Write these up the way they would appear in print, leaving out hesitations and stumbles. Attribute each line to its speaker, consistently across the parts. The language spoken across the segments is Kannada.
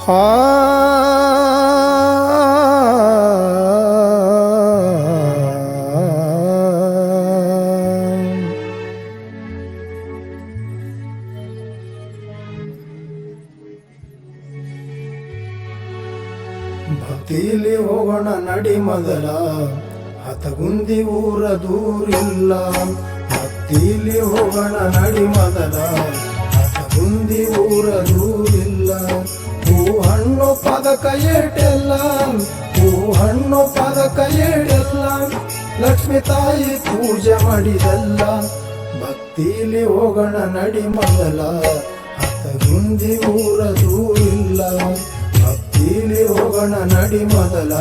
Speaker 1: ಹಾ ಭಕ್ತಿಲಿ ಹೋಗೋಣ ನಡಿ ಮೊದಲ ಹತಗುಂದಿ ಊರ ದೂರಿಲ್ಲ. ಭಕ್ತಿಲಿ ಹೋಗೋಣ ನಡಿ ಮೊದಲ ಹತಗುಂದಿ ಊರ ದೂರಿಲ್ಲ. ಹೂ ಹಣ್ಣು ಪದಕ ಏಟೆಲ್ಲ, ಹೂ ಹಣ್ಣು ಪದಕ ಏಟೆಲ್ಲ, ಲಕ್ಷ್ಮೀ ತಾಯಿ ಪೂಜೆ ಮಾಡಿದೆಲ್ಲ. ಭಕ್ತಿಲಿ ಹೋಗೋಣ ನಡಿ ಮೊದಲ ಹತಗುಂದಿ ಊರ ದೂರಿಲ್ಲ. ಭಕ್ತಿಲಿ ಹೋಗೋಣ ನಡಿ ಮೊದಲ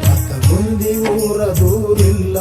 Speaker 1: ಹತಗುಂದಿ ಊರ ದೂರಿಲ್ಲ.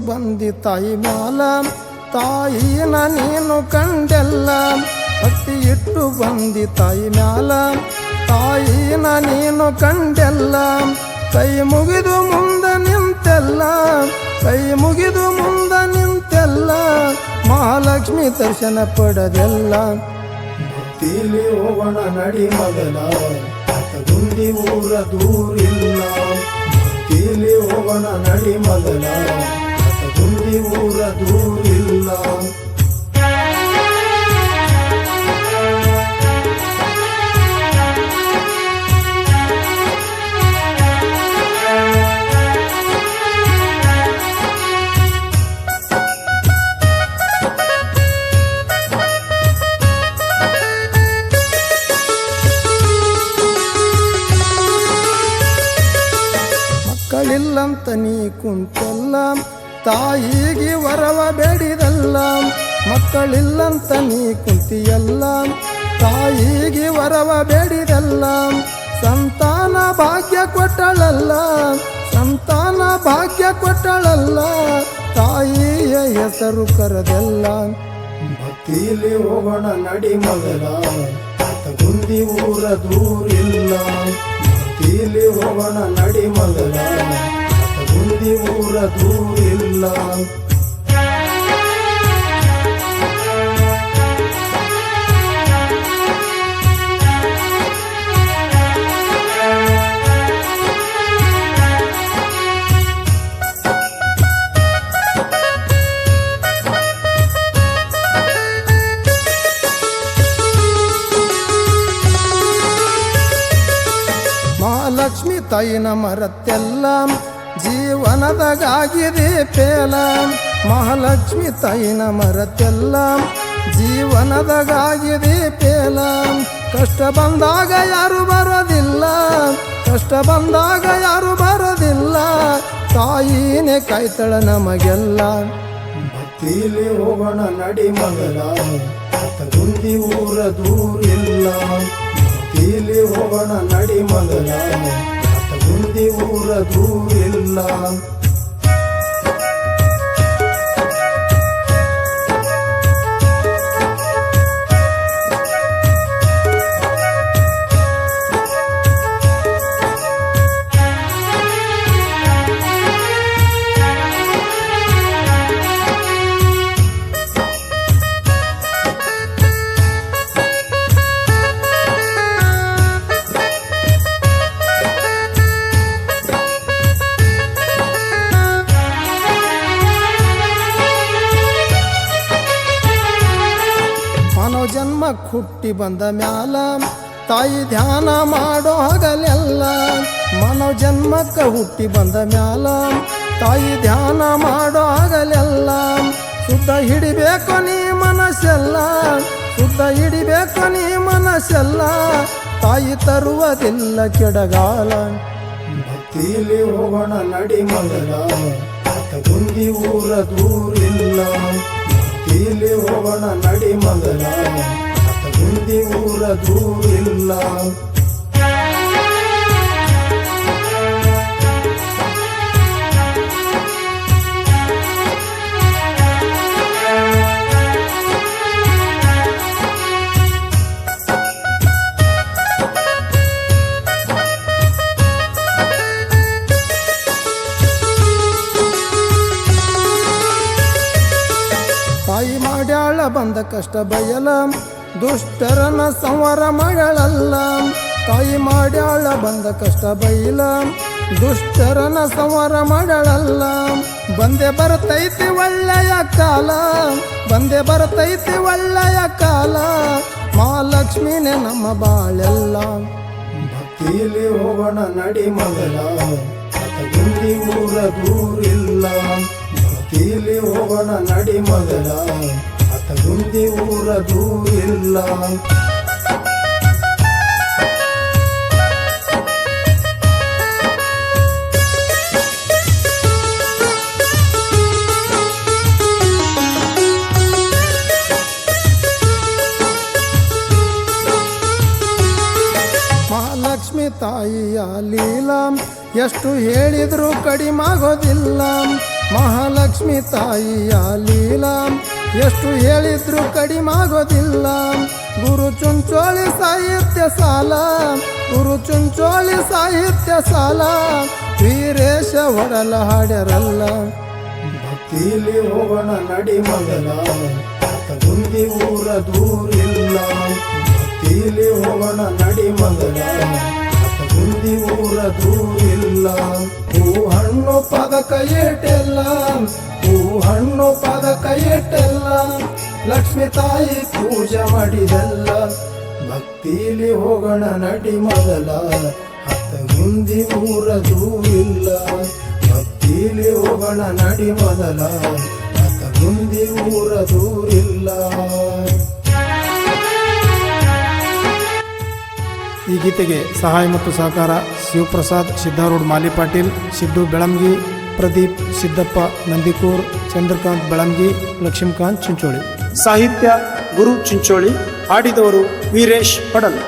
Speaker 1: ಬಂದಿ ತಾಯಿ ಮ್ಯಾಲ ತಾಯಿನ ನೀನು ಕಂಡೆಲ್ಲ. ಭಕ್ತಿ ಇಟ್ಟು ಬಂದಿ ತಾಯಿ ಮ್ಯಾಲ ತಾಯಿನ ನೀನು ಕಂಡೆಲ್ಲ. ಕೈ ಮುಗಿದು ಮುಂದೆ ನಿಂತೆಲ್ಲ, ಕೈ ಮುಗಿದು ಮುಂದೆ ನಿಂತೆಲ್ಲ, ಮಹಾಲಕ್ಷ್ಮಿ ದರ್ಶನ ಪಡೆದೆಲ್ಲ. ಭಕ್ತಿಲಿ ಹೋಗೋಣ ನಡಿ ಮೊದಲ ಹತಗುಂದಿ ಊರ ದೂರಿಲ್ಲ. ಭಕ್ತಿಲಿ ಹೋಗೋಣ ನಡಿ ಮೊದಲ ಹತಗುಂದಿ ಊರ ದೂರಿಲ್ಲ. ಮಕ್ಕಳಿಲ್ಲಂತ ನೀ ಕುಂತೆಲ್ಲ, ತಾಯಿಗೆ ವರವ ಬೇಡಿದಲ್ಲ. ಮಕ್ಕಳಿಲ್ಲಂತ ನೀ ಕುಂತಿಯಲ್ಲ, ತಾಯಿಗೆ ವರವ ಬೇಡಿದಲ್ಲ. ಸಂತಾನ ಭಾಗ್ಯ ಕೊಟ್ಟಳಲ್ಲ, ಸಂತಾನ ಭಾಗ್ಯ ಕೊಟ್ಟಳಲ್ಲ, ತಾಯಿಯ ಹೆಸರು ಕರೆದೆಲ್ಲ. ಭಕ್ತಿಲಿ ಹೋಗೋಣ ನಡಿ ಮೊದಲ ಹತಗುಂದಿ ಊರ ದೂರಿಲ್ಲ. ಭಕ್ತಿಲಿ ಹೋಗೋಣ ನಡಿ ಮೊದಲ ಹತಗುಂದಿ ಊರ ದೂರಿಲ್ಲ. ಮಹಾಲಕ್ಷ್ಮಿ ತಾಯಿನ ಮರತ್ತೆಲ್ಲ, ಜೀವನದಾಗಿದೆ ಪೇಲ. ಮಹಾಲಕ್ಷ್ಮಿ ತಾಯಿನ ಮರತ್ತೆಲ್ಲ, ಜೀವನದಾಗಿದೆ ಪೇಲ. ಕಷ್ಟ ಬಂದಾಗ ಯಾರು ಬರೋದಿಲ್ಲ, ಕಷ್ಟ ಬಂದಾಗ ಯಾರು ಬರೋದಿಲ್ಲ, ತಾಯಿನೇ ಕಾಯ್ತಳ ನಮಗೆಲ್ಲ. ಭಕ್ತಿಲಿ ಹೋಗೋಣ ನಡಿ ಮೊದಲ ಹತಗುಂದಿ ಊರ ದೂರಿಲ್ಲ. ಭಕ್ತಿಲಿ ಹೋಗೋಣ ನಡಿ ಮೊದಲ ಹತಗುಂದಿ ಊರ ದೂರಿಲ್ಲ. ಜನ್ಮಕ್ಕೆ ಹುಟ್ಟಿ ಬಂದ ಮ್ಯಾಲ ತಾಯಿ ಧ್ಯಾನ ಮಾಡೋ ಹಗಲೆಲ್ಲ. ಮಾನವ ಜನ್ಮಕ್ಕೆ ಹುಟ್ಟಿ ಬಂದ ಮ್ಯಾಲ ತಾಯಿ ಧ್ಯಾನ ಮಾಡೋ ಹಗಲೆಲ್ಲ. ಶುದ್ಧ ಹಿಡಿಬೇಕು ನೀ ಮನಸ್ಸೆಲ್ಲ, ಶುದ್ಧ ಹಿಡಿಬೇಕು ನೀ ಮನಸ್ಸೆಲ್ಲ, ತಾಯಿ ತರುವುದಿಲ್ಲ ಕೆಡಗಾಲ. ಭಕ್ತಿಲಿ ಹೋಗೋಣ ನಡಿ ಮೊದಲ ಹತಗುಂದಿ ಊರ ದೂರಿಲ್ಲ. ಭಕ್ತಿಲಿ ಹೋಗೋಣ ನಡಿ ಮೊದಲ ಹತಗುಂದಿ ಊರ ದೂರಿಲ್ಲ. ಇಲ್ಲ. ತಾಯಿ ಮಾಡ್ಯಾಳ ಬಂದ ಕಷ್ಟ ಬಯಲ, ದುಷ್ಟರನ ಸಂಹಾರ ಮಾಡ್ಯಾಳಲ್ಲ. ತಾಯಿ ಮಾಡ್ಯಾಳ ಬಂದ ಕಷ್ಟ ಬೈಲ, ದುಷ್ಟರನ ಸಂಹಾರ ಮಾಡ್ಯಾಳಲ್ಲ. ಬಂದೆ ಬರ್ತೈತಿ ಒಳ್ಳೆಯ ಕಾಲ, ಬಂದೆ ಬರ್ತೈತಿ ಒಳ್ಳೆಯ ಕಾಲ, ಮಹಾಲಕ್ಷ್ಮಿನೇ ನಮ್ಮ ಬಾಳೆಲ್ಲ. ಭಕ್ತಿಲಿ ಹೋಗೋಣ ನಡಿ ಮೊದಲ, ಗುಂಡಿ ಊರ ದೂರಿಲ್ಲ. ಭಕ್ತಿಲಿ ಹೋಗೋಣ ನಡಿ ಮೊದಲ, ಗುಂಡಿ ಊರ ದೂರಿಲ್ಲ. ಮಹಾಲಕ್ಷ್ಮಿ ತಾಯಿಯ ಲೀಲಾ ಎಷ್ಟು ಹೇಳಿದ್ರು ಕಡಿಮಾಗೋದಿಲ್ಲ. ಮಹಾಲಕ್ಷ್ಮಿ ತಾಯಿಯ ಲೀಲಾ ಎಷ್ಟು ಹೇಳಿದ್ರು ಕಡಿಮಾಗೋದಿಲ್ಲ. ಗುರು ಚುಂಚೋಳಿ ಸಾಹಿತ್ಯ ಸಾಲ, ಗುರು ಚುಂಚೋಳಿ ಸಾಹಿತ್ಯ ಸಾಲ, ವೀರೇಶ ಒಡಲ ಹಾಡ್ಯಾರಲ್ಲ. ಭಕ್ತಿಲಿ ಹೋಗೋಣ ನಡಿ ಮೊದಲ, ಗುಂಡಿ ಊರ ದೂರಿಲ್ಲ. ಭಕ್ತಿಲಿ ಹೋಗೋಣ ನಡಿ ಮೊದಲ, ಗುಂಡಿ ಊರ ದೂರಿಲ್ಲ. ಹೂ ಹಣ್ಣು ಪದಕ ಏಟೆಲ್ಲ, ಹೂ ಹಣ್ಣು ಪದಕ ಏಟೆಲ್ಲ, ಲಕ್ಷ್ಮಿ ತಾಯಿ ಪೂಜೆ ಮಾಡಿದೆಲ್ಲ. ಭಕ್ತಿಲಿ ಹೋಗೋಣ ನಡಿ ಮೊದಲ, ಗುಂಡಿ ಊರ ದೂರಿಲ್ಲ. ಭಕ್ತಿಲಿ ಹೋಗೋಣ ನಡಿ ಮೊದಲ, ಗುಂಡಿ ಊರ ದೂರಿಲ್ಲ. ಈ ಗೀತೆಗೆ ಸಹಾಯ ಮತ್ತು ಸಹಕಾರ ಶಿವಪ್ರಸಾದ್ ಸಿದ್ದಾರೂಢ ಮಾಲಿಪಾಟೀಲ್, ಸಿದ್ದು ಬೆಳಂಗಿ, ಪ್ರದೀಪ್ ಸಿದ್ದಪ್ಪ ನಂದಿಕೂರ್, ಚಂದ್ರಕಾಂತ್ ಬೆಳಂಗಿ, ಲಕ್ಷ್ಮೀಕಾಂತ್ ಚಿಂಚೋಳಿ.
Speaker 2: ಸಾಹಿತ್ಯ ಗುರು ಚಿಂಚೋಳಿ. ಹಾಡಿದವರು ವೀರೇಶ್ ಪಡಲ್.